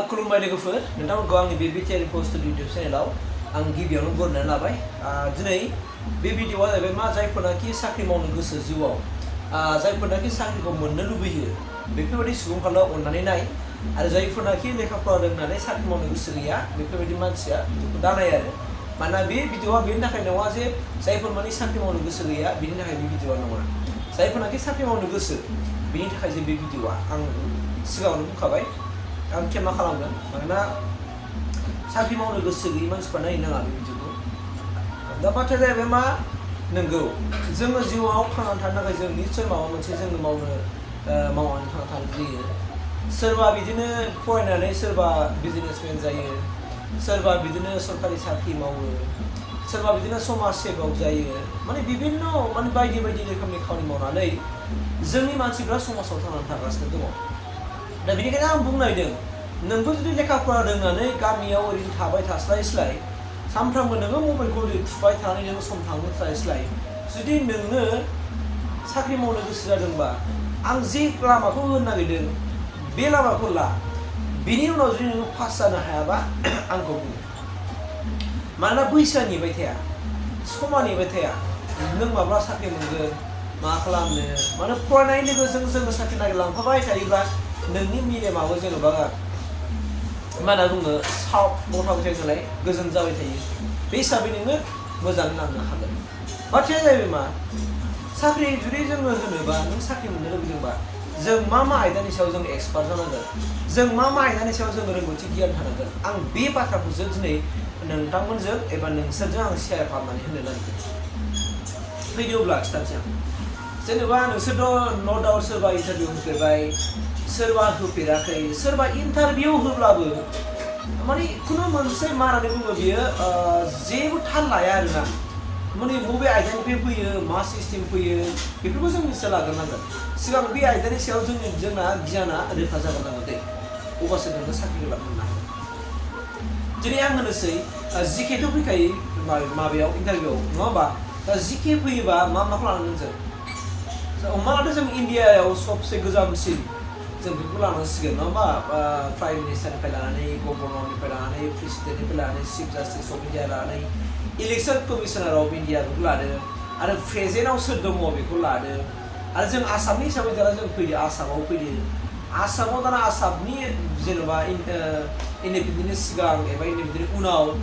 खुलुमबाय लोगोफोर नोंथांमोनखौ आंनि बे Btrinfostudio चेनेलाव आं गिबियावनो बरायनानै लाबाय दिनै बे भिडिअआ जाहैबाय मा जायफोरनाखि साख्रि मावनो गोसो जिउआव जायफोरनाखि साख्रिखौ मोननो लुबैयो बेफोरबायदि सुबुंफोरनो अननानै नाय आरो जायफोरनाखि लेखा फरा रोंनानै साख्रि मावनो गोसो गैया बेफोरबायदि मानसिया दानाय आरो मानोना बे भिडिअआ बेनि थाखाय नङा जे जायफोर माने साख्रि मावनो गोसो गैया बेनि थाखाय बे भिडिअआ नङा जायफोरनाखि साख्रि मावनो गोसो बेनि थाखाय जे बे भिडिअआ आं सिगाङावनो बुंखाबाय आं केमा खालामगोन मानोना साख्रि मावनो गोसो गैयै मानसिफ्रा नायनो नाङा बे भिडिअखौ दा बाथ्राया जाहैबाय मा नंगौ जोङो जिउआव थांनानै थानो थाखाय जों निश्चय माबा मोनसे जोङो मावनानै थांना थानो लुबैयो सोरबा बिदिनो फरायनानै सोरबा बिजनेसमेन जायो सोरबा बिदिनो सरकारि साख्रि मावो सोरबा बिदिनो समाज सेबक जायो माने बिभिन्न माने बायदि बायदि रोखोमनि खामानि मावनानै जोंनि मानसिफ्रा समाजाव थांनानै थागासिनो दङ दा बेनिखायनो आं बुंनो नागिरदों नोंबो जुदि लेखा फरा रोंनानै गामियाव ओरैनो थाबाय थास्लायस्लाय सानफ्रामबो नोङो मबाइलखौ थुबाय थानानै नोङो सम थांनो स्लायस्लाय जुदि नोंनो साख्रि मावनो गोसो जादोंबा आं जे लामाखौ होनो नागिरदों बे लामाखौ ला बिनि उनाव जुदि नोङो पास जानो हायाबा आंखौ बुं मानोना बैसोआ नेबाय थाया समा नेबाय थाया नों माब्ला साख्रि मोनगोन मा खालामनो माने फरायनाय लोगोजों जोङो साख्रि नागिरलांफाबाय थायोब्ला नोंनि मेलेमाबो जेनेबा मा होनना बुङो मथा मथि नालाय गोजोन जाबाय थायो बे हिसाबै नोङो मोजाङै लांनो हागोन बाथ्राया जाहैबाय मा साख्रि जुदि जोङो होनोबा नों साख्रि मोननो लुबैदोंबा जों मा आयदानि सायाव जों एक्सपार्ट जानांगोन जों मा आयदानि सायाव जों रोंगौथि गियान थानांगोन आं बे बाथ्राखौसो दिनै नोंथांमोनजों एबा नोंसोरजों आं शेयार खालामनानै होनो नागिरदों फैदोंब्ला खिथानोसै आं जेनेबा नोंसोरथ' न' डाउट सोरबा इन्टारभिउ होफेरबाय सोरबा होफेराखै सोरबा इन्टारभिउ होब्लाबो माने खुनु मोनसे मा होननानै बुङो बियो जेबो थाल लाया आरोना माने बबे आयदानिफ्राय फैयो मा सिस्टेम फैयो बेफोरखौ जों मिथिना लाग्रोनांगोन सिगां बे आयदानि सायाव जोंना गियाना रोखा जाग्रोनांगोन दे अब्लासो नोङो साख्रिखौ लानो हागोन दिनै आं होनोसै जिकेथ' फैखायो माबायाव इन्टारभिउआव नङा होमबा दा जिके फैयोबा मा लानांगोन जों हमना लादो जों इन्डियायाव सबसे गोजामसिन जों बेखौ लानांसिगोन नङा होमबा प्राइम मिनिस्टारनिफ्राय लानानै गभर्नरनिफ्राय लानानै प्रेसिडेन्टनिफ्राय लानानै चिफ जास्टिस अफ इन्डिया लानानै इलेक्सन कमिशनार अफ इन्डिया बेखौ लादो आरो प्रेजेन्टआव सोर दङ बेखौ लादो आरो जों आसामनि हिसाबै दाना जों फैदो आसामाव फैदो आसामाव दाना आसामनि जेनेबा इन्डिपेन्डेन्टनि सिगां एबा इन्डिपेन्डेन्टनि उनाव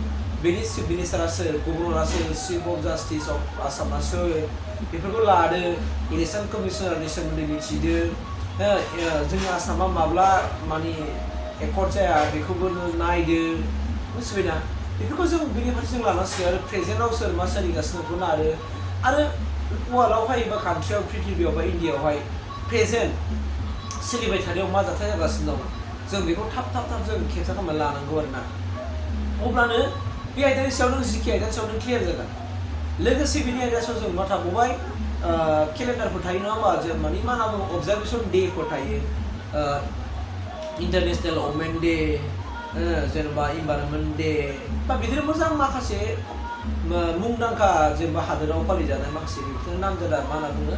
बेनि चिफ मिनिस्टारा सोर गभर्नरा सोर चिफ अफ जास्टिस अफ आसामआ सोर बेफोरखौ लादो इलेक्सन कमिशनारनि सोमोन्दै मिथिदो जोंनि आसामा माब्ला माने एकर्ड जाया बेखौबो नायदो मिथिबायना बेफोरखौ जों बेनि फारसे जों लानांसिगोन आरो प्रेजेन्टआव सोर मा सोलिगासिनो बेखौ लादो आरो वार्ल्डआवहाय एबा कान्ट्रियाव पृथिबियाव बा इन्डियायावहाय प्रेजेन्ट सोलिबाय थानायाव मा जाथाय जागासिनो दं जों बेखौ थाब जों केपचार खालामनानै लानांगौ आरोना अब्लानो बे आयदानि सायाव नों जिके आयदानि सायाव नों क्लियार जागोन लोगोसे बेनि आयदानि सायाव जों मा थाबावबाय केलेन्डारफोर थायो नङा होमबा जों माने मा होनना बुङो अबजार्भेसन डेफोर थायो इन्टारनेसनेल वमेन डे जेनेबा इनभाइरनमेन्ट डे बा बिदिनो मोजां माखासे मुंदांखा जेनेबा हादोराव फालिजानाय माखासे बेफोरनि नामजादा मा होनना बुङो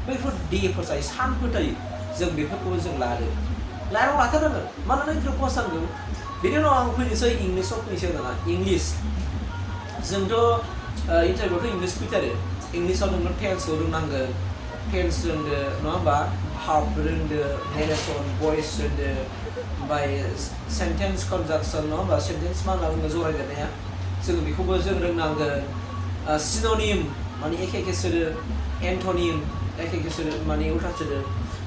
बैफोर डेफोर थायो सानफोर थायो जों बेफोरखौबो जों लानायाव लाथारनांगोन मानोना इन्टारभिउ पास जानांगौ बेनि उनाव आं फैनोसै इंलिसाव फैनोसै आरोना इंलिस जोंथ' इन्टारभिउआवथ' इंलिस फैथारो इंलिसाव नोङो टेन्सखौ रोंनांगोन टेन्स रोंदो नङा होमबा हार्ब रोंदो नेरेसन भइस रोंदो ओमफ्राय सेन्टेन्स कनजाक्सन नङा होमबा सेन्टेन्स मा होनना बुङो जरायदेरनाया जोङो बेखौबो जों रोंनांगोन सिन'निम माने एखे सोदोब एन्ट'निम एखे सोदोब माने उल्था सोदोब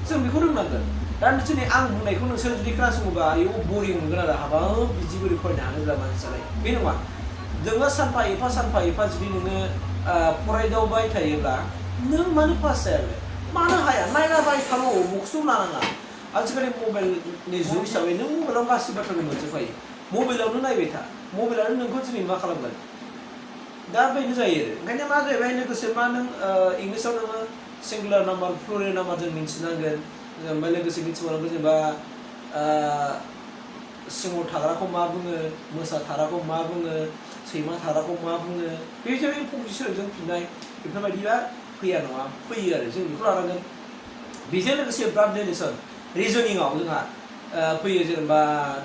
जों बेखौ रोंनांगोन दा दिनै आं बुंनायखौ नोंसोर जुदि खोनासङोबा आयौ बरिं मोनगोन आरो हाबाब बिदि बोरै फरायनो हानोब्ला मानसियालाय बे नङा नोङो सानफा एफा जुदि नोङो फरायदावबाय थायोब्ला नों मानो पास जायालाय मानो हाया नायलाबाय थानांगौ बुक्सखौ लानाङा आजिखालि मबाइलनि जुग हिसाबै नों मबाइलाव गासै बाथ्राखौ मोनजोबखायो मबाइलावनो नायबाय था मबाइलानो नोंखौ दिनै मा खालामगोन दा बेनो जायो आरो ओंखायनो मा जाहैबाय लोगोसे मा नों इंलिसाव नोङो सिंगुलार नाम्बार प्लुरेल नाम्बार जों मिन्थिनांगोन ओमफ्राय लोगोसे मिथिबावनांगौ जेनेबा सिङाव थाग्राखौ मा बुङो मोसा थाग्राखौ मा बुङो सैमा थाग्राखौ मा बुङो बेबायदि फंसे सोदोबजों फिननाय बेफोरबायदिबा फैया नङा फैयो आरो जों बेखौ लानांगोन बेजों लोगोसे ब्राड रिलेसन रिजनिंआव जोंहा फैयो जेनेबा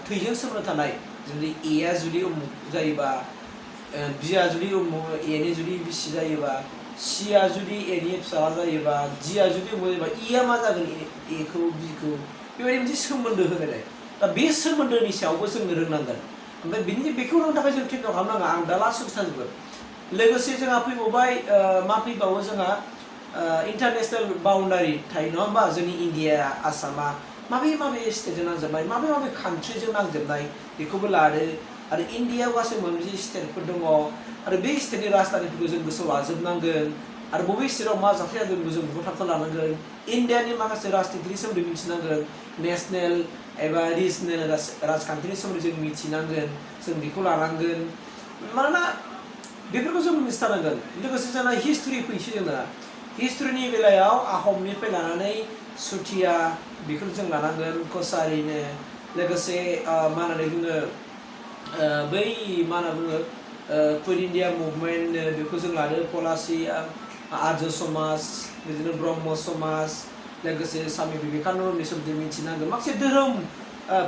थैजों सोमोन्दो थानाय जुदि एआ जुदि उमुक जायोबा बिया जुदि उमुक एनि जुदि बिसि जायोबा सिया जुदि एनि फिसाला जायोबा जिया जुदि उमुक जायोबा इया मा जागोन एखौ बिखौ बेबायदि मोनसे सोमोन्दो होनायलाय दा बे सोमोन्दोनि सायावबो जोंनो रोंनांगोन ओमफ्राय बिनि बेखौ रोंनो थाखाय जों टेक्निक खालामनाङा आं दा लास्ट खिथाजोबगोन लोगोसे जोंहा फैबावबाय मा फैबावो जोंहा इन्टारनेशनेल बाउन्डारि थायो नङा होमबा जोंनि इन्डिया आसामा माबे स्टेटजों नांजोबनाय माबे कान्ट्रिजों नांजोबनाय बेखौबो लादो आरो इन्डियायाव गासै मोनबेसे स्टेटफोर दङ आरो बे स्टेटनि राजधानिफोरखौ जों गोसोआव लाजोबनांगोन आरो बबे स्टेटआव मा जाथाय जादों बेखौ जों बेखौ थाबथा लानांगोन इन्डियानि माखासे राजनितिनि सोमोन्दै मिथिनांगोन नेसनेल एबा रिजनेल राजखान्थिनि सोमोन्दै जों मिथिनांगोन जों बेखौ लानांगोन मानोना बेफोरखौ जों मिथिथारनांगोन लोगोसे जोंना हिस्ट्रि फैसै जोंना हिस्ट्रिनि बेलायाव आहमनिफ्राय लानानै सुथिया बेखौ जों लानांगोन कसारिनो लोगोसे मा होननानै बुङो बै मा होनना बुङो क्विट इन्डिया मुभमेन्ट बेखौ जों लादो पलासि आर्य समाज बिदिनो ब्रह्म समाज लोगोसे स्वामी विवेकानन्दनि सोमोन्दै मिथिनांगोन माखासे धोरोम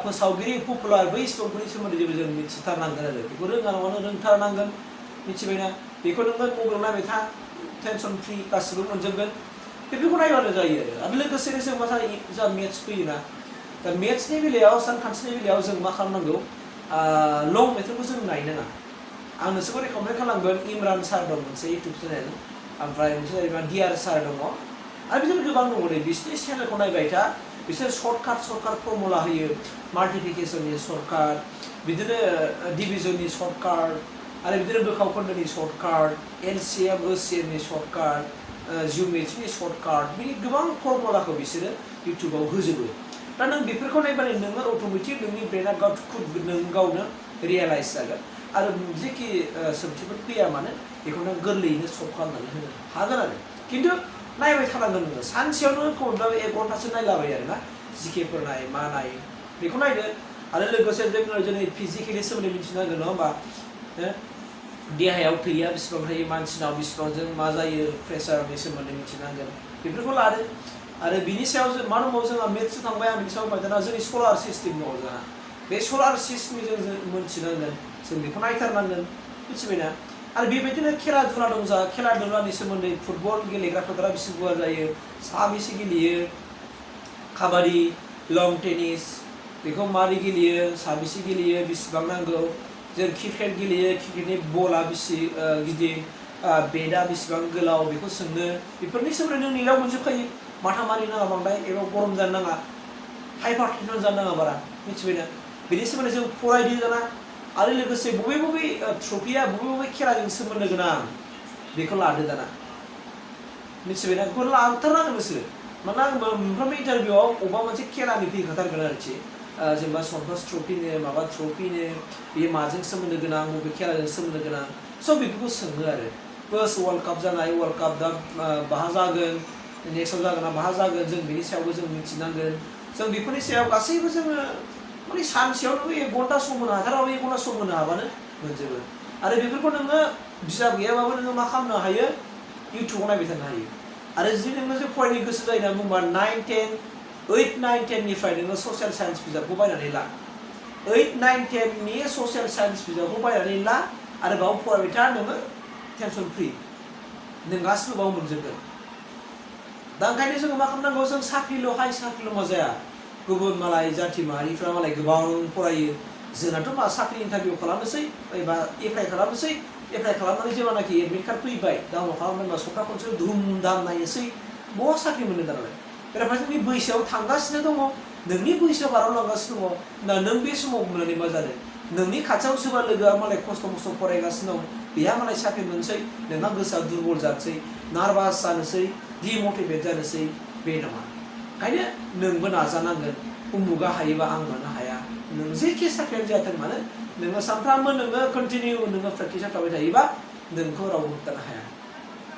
फोसावगिरि पपुलार बै सुबुंफोरनि सोमोन्दै जों मिथिथारनांगोन आरो बेखौ रोङा नङानो रोंथारनांगोन मिथिबायना बेखौ नोङो मबाइलाव नायबाय था टेनसन फ्रि गासिबो मोनजोबगोन बेफोरखौ नायबानो जायो आरो लोगोसेनो जों मा जायो जा मेथ्स फैयोना दा मेथ्सनि बेलायाव सानखान्थिनि बेलायाव जों मा खालामनांगौ लं मेथडखौ जों नायनाङा आं नोंसोरखौ रेकमेन्ड खालामगोन इमरान सार दं मोनसे इउटुब चेनेल ओमफ्राय मोनसे जाहैबाय डिआर सार दङ आरो बिदिनो गोबां दङ दे बिसोरनि चेनेलखौ नायबाय था बिसोर सर्टकाट फर्मुला होयो माल्टिप्लिकेसननि सर्टकाट बिदिनो डिभिजननि सर्टकाट आरो बिदिनो बोखावखोन्दोनि सर्टकाट एलसिएम ओसिएमनि सर्टकाट जिअमेट्रिनि सर्टकाट बिदि गोबां फर्मुलाखौ बिसोरो इउटुबाव होजोबो दा नों बेफोरखौ नायबानो नोङो अट'मेटिक नोंनि ब्रेना नों गावनो रियेलाइज जागोन आरो जेखि सोंथिफोर फैया मानो बेखौ नों गोरलैयैनो सल्भ खालामनानै होनो हागोन आरो खिन्थु नायबाय थानांगोन नोङो सानसेयावनो खमैब्लाबो 1 घन्टासो नायलाबाय आरोना जिकेफोर नाय मा नाय बेखौ नायदो आरो लोगोसे जोङो दिनै फिजिकेलि सोमोन्दै मिथिनांगोन नङा होमबा देहायाव थैया बेसेबां थायो मानसिनाव बेसेबांजों मा जायो प्रेसारनि सोमोन्दै मिथिनांगोन बेफोरखौ लादो आरो बिनि सायाव मा दंबावो जोंहा मेथ्स थांबाय आं बिनि सायाव दाना जोंनि सलार सिस्टेम दङ जोंहा बे सलार सिस्टेमनि जों मोनथिनांगोन जों बेखौ नायथारनांगोन मिथिबायना आरो बेबायदिनो खेला दुला दं जोंहा खेला दुलानि सोमोन्दै फुटबल गेलेग्रा फोथारा बेसे गुवार जायो साबेसे गेलेयो काबादि लं टेनिस बेखौ मारै गेलेयो साबेसे गेलेयो बेसेबां नांगौ जों क्रिकेट गेलेयो क्रिकेटनि बला बेसे गिदिर बेटआ बेसेबां गोलाव बेखौ सोंनो बेफोरनि सोमोन्दै नों नेटाव मोनजोबखायो माथा मारि नाङा बांद्राय एबा गरम जानो नाङा हाइपार टेनसन जानो नाङा बारा मिथिबायना बेनि सोमोन्दै जों फरायदो दाना आरो लोगोसे बबे ट्रफिया बबे खेलाजों सोमोन्दो गोनां बेखौ लादो दाना मिथिबायना बेखौ लाथारनांगोन नोंसोर मानोना आं मोनफ्रोमबो इन्टारभिउआव अबेबा मोनसे खेलानि फैखाथारगोन आरोखि जेनेबा सन्टस ट्रफिनो माबा ट्रफिनो बेयो माजों सोमोन्दो गोनां बबे खेलाजों सोमोन्दो गोनां स' बेफोरखौ सोङो आरो फार्स्ट वर्ल्ड काप जानाय वर्ल्ड काप दा बाहा जागोन नेक्स्टआव जागोन ना बाहा जागोन जों बेनि सायावबो जों मिथिनांगोन जों बेफोरनि सायाव गासैबो जोङो माने सानसेयाव नोङो 1 घन्टा सम होनो हाथाराबो 1 घन्टा सम होनो हाबानो मोनजोबो आरो बेफोरखौ नोङो बिजाब गैयाबाबो नोङो मा खालामनो हायो इउटुबाव नायबाय थानो हायो आरो जुदि नोङो जे फरायनो गोसो जायो होनना बुंबा 8, 9, 10 निफ्राय नोङो ससियेल साइन्स बिजाबखौ बायनानै ला 8, 9, 10 नि ससियेल साइन्स बिजाबखौ बायनानै ला आरो बाव फरायबाय था नोङो टेनसन फ्रि नों गासिबो बाव मोनजोबगोन दा ओंखायनो जोङो मा खालामनांगौ जों साख्रिल' मा जाया गुबुन मालाय जाथि माहारिफ्रा मालाय गोबां फरायो जोंनाथ' मा साख्रि इन्टारभिउ खालामनोसै एबा एप्लाइ खालामनानै जेब्लानाखि एडमिट कार्ड फैबाय डाउनलड खालामनानै सप्ता खनसे धुम धाम नायनोसै बहा साख्रि मोननो दालाय बेनिफ्राय जोंनि बैसोआव थांगासिनो दङ नोंनि बैसोआ बारलांगासिनो दङ दा नों बे समाव बुंनानै मा जादों नोंनि खाथियाव सोरबा लोगोआ मालाय खस्थ' मस्थ' फरायगासिनो दं बेहा मालाय साख्रि मोनसै नोंहा गोसोआ दुरबल जानोसै नार्भास जानोसै डिमटिभेट जानोसै बे नङा ओंखायनो नोंबो नाजानांगोन उमुगा हायोबा आं मानो हाया नों जेखि साख्रियानो जाथों मानो नोङो सानफ्रामबो नोङो कन्टिनिउ नोङो प्रेक्टिसाव थाबाय थायोबा नोंखौ रावबो होबथानो हाया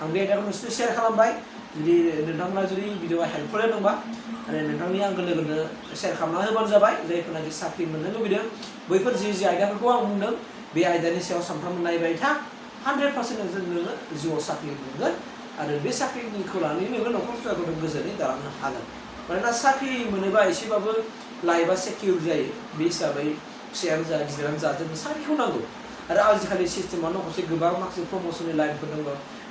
आं बे आयदाखौ नोंसोरनो शेयार खालामबाय जुदि नोंथांमोना जुदि भिडिअआ हेल्पफुल दंबा आरो नोंथांनि आंगो लोगोनो शेयार खालामना होबानो जाबाय जायफोरनाखि साख्रि मोननो लुबैदों बैफोर जि आयदाफोरखौ आं बुंदों बे आयदानि सायाव सानफ्रामबो नायबाय था 100% नोङो जिउआव साख्रि मोनगोन आरो बे साख्रिखौ लानानै नोङो न'खर संसारखौ गोजोनै दालांनो हागोन मानोना साख्रि मोनोबा एसेबाबो लाइफआ सेक्युर जायो बे हिसाबै फिसायानो जा गिदिरानो जा जोंनो साख्रिखौ नांगौ आरो आजिखालि सिस्टेमाव माखासे गोबां माखासे प्रमोसननि लाइनफोर दङ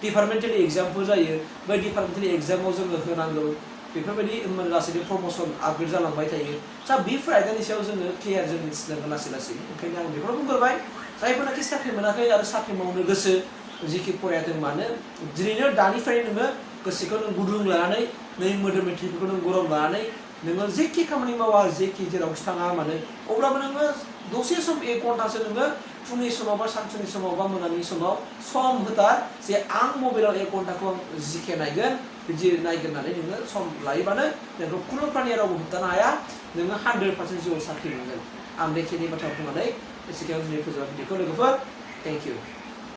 डिपार्टमेन्टेल एग्जामफोर जायो बै डिपार्टमेन्टेल एग्जामाव जोङो होनांगौ बेफोरबायदि लासैनो प्रमोसन आपग्रेड जालांबाय थायो दा बेफोर आयदानि सायाव जोङो क्लियार जों मिथिनांगोन लासै लासै ओंखायनो आं बेखौनो बुंगोरबाय जायफोरनाखि साख्रि मोनाखै आरो साख्रि मावनो गोसो जिखि फरायाथों मानो दिनैनो दानिफ्रायनो नोङो गोसोखौ नों गुदुं लानानै नों मोदोमनि थैफोरखौ नों गरम लानानै नोङो जेखि खामानि मावा जेखि जेरावखि थाङा मानो अब्लाबो नोङो दसे सम 1 घन्टासो नोङो फुंनि समाव बा सानसुनि समाव बा मोनानि समाव सम होथार जे आं मबाइलाव 1 घन्टाखौ आं जिके नायगोन बिदि नायगोन होननानै नोङो सम लायोबानो नोंखौ खुनु प्रानिया रावबो होबथानो हाया नोङो 100% जिउआव साख्रि मोनगोन आं बेखिनि बाथ्रा बुंनानै एसेखिनियाव दिनै फोजोबबाय भिडिअखौ लोगोफोर थेंक इउ